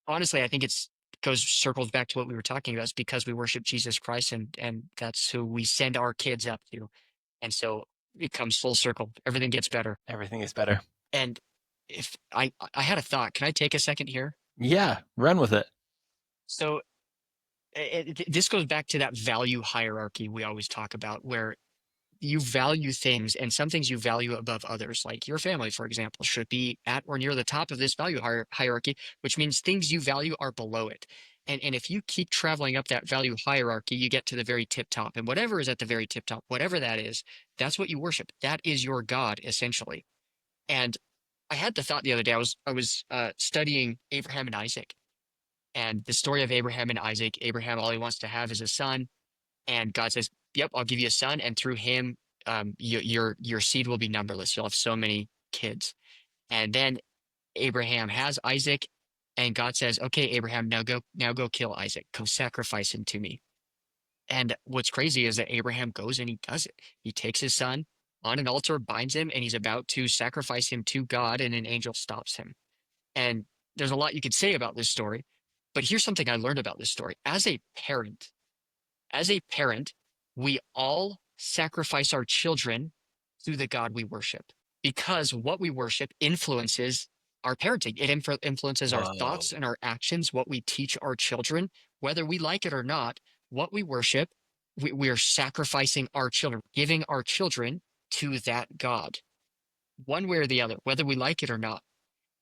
honestly, I think it's goes circles back to what we were talking about. It's because we worship Jesus Christ, and that's who we send our kids up to. And so it comes full circle. Everything gets better. Everything is better. And if I had a thought, can I take a second here? Yeah, run with it. So this goes back to that value hierarchy we always talk about, where you value things, and some things you value above others, like your family, for example, should be at or near the top of this value hierarchy, which means things you value are below it. And if you keep traveling up that value hierarchy, you get to the very tip top. And whatever is at the very tip top, whatever that is, that's what you worship. That is your God, essentially. And I had the thought the other day, I was studying Abraham and Isaac, and the story of Abraham and Isaac. Abraham, all he wants to have is a son, and God says, "Yep, I'll give you a son, and through him, your seed will be numberless. You'll have so many kids." And then Abraham has Isaac, and God says, "Okay, Abraham, now go kill Isaac. Go sacrifice him to me." And what's crazy is that Abraham goes and he does it. He takes his son on an altar, binds him, and he's about to sacrifice him to God, and an angel stops him. And there's a lot you could say about this story, but here's something I learned about this story. As a parent, we all sacrifice our children to the God we worship, because what we worship influences our parenting. It influences our Whoa. thoughts and our actions, what we teach our children, whether we like it or not. What we worship, we are sacrificing our children, giving our children to that God, one way or the other, whether we like it or not.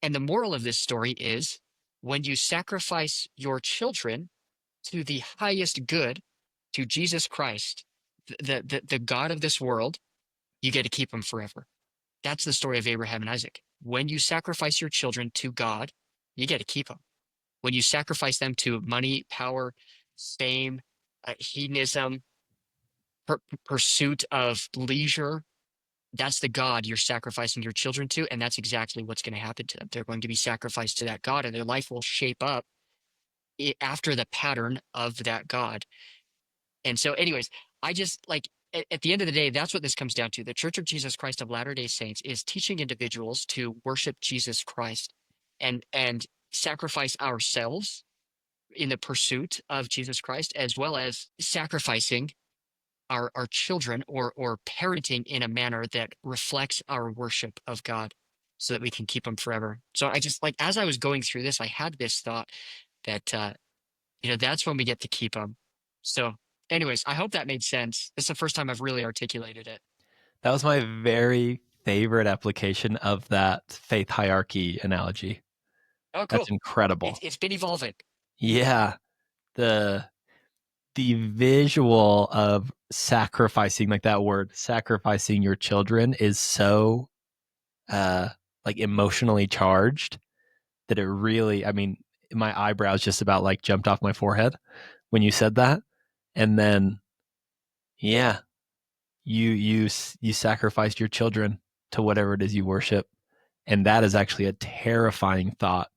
And the moral of this story is, when you sacrifice your children to the highest good, to Jesus Christ, the God of this world, you get to keep them forever. That's the story of Abraham and Isaac. When you sacrifice your children to God, you get to keep them. When you sacrifice them to money, power, fame, hedonism, pursuit of leisure, that's the God you're sacrificing your children to, and that's exactly what's going to happen to them. They're going to be sacrificed to that God, and their life will shape up after the pattern of that God. And so, anyways, I just like at the end of the day, that's what this comes down to. The Church of Jesus Christ of Latter-day Saints is teaching individuals to worship Jesus Christ and sacrifice ourselves in the pursuit of Jesus Christ, as well as sacrificing our children, or parenting in a manner that reflects our worship of God, so that we can keep them forever. So I just, like, as I was going through this, I had this thought that that's when we get to keep them. So anyways, I hope that made sense. It's the first time I've really articulated it. That was my very favorite application of that faith hierarchy analogy. Oh, cool. That's incredible. It's been evolving. Yeah. The visual of sacrificing, like that word, sacrificing your children, is so like emotionally charged that it really, I mean, my eyebrows just about like jumped off my forehead when you said that. And then, yeah, you sacrificed your children to whatever it is you worship, and that is actually a terrifying thought,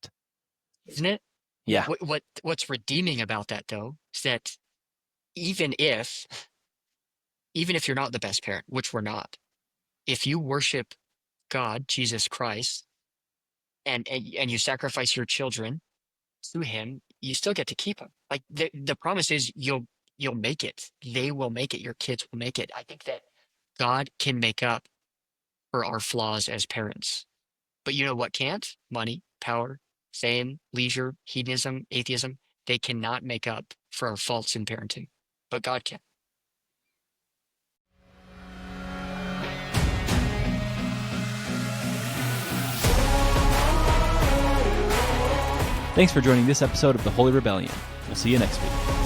Isn't it? yeah. What's redeeming about that, though, is that even if you're not the best parent, which we're not, if you worship God, Jesus Christ, and you sacrifice your children to him, you still get to keep them. Like, the promise is you'll make it. They will make it. Your kids will make it. I think that God can make up for our flaws as parents. But you know what can't? Money, power, fame, leisure, hedonism, atheism. They cannot make up for our faults in parenting. But God can. Thanks for joining this episode of The Holy Rebellion. We'll see you next week.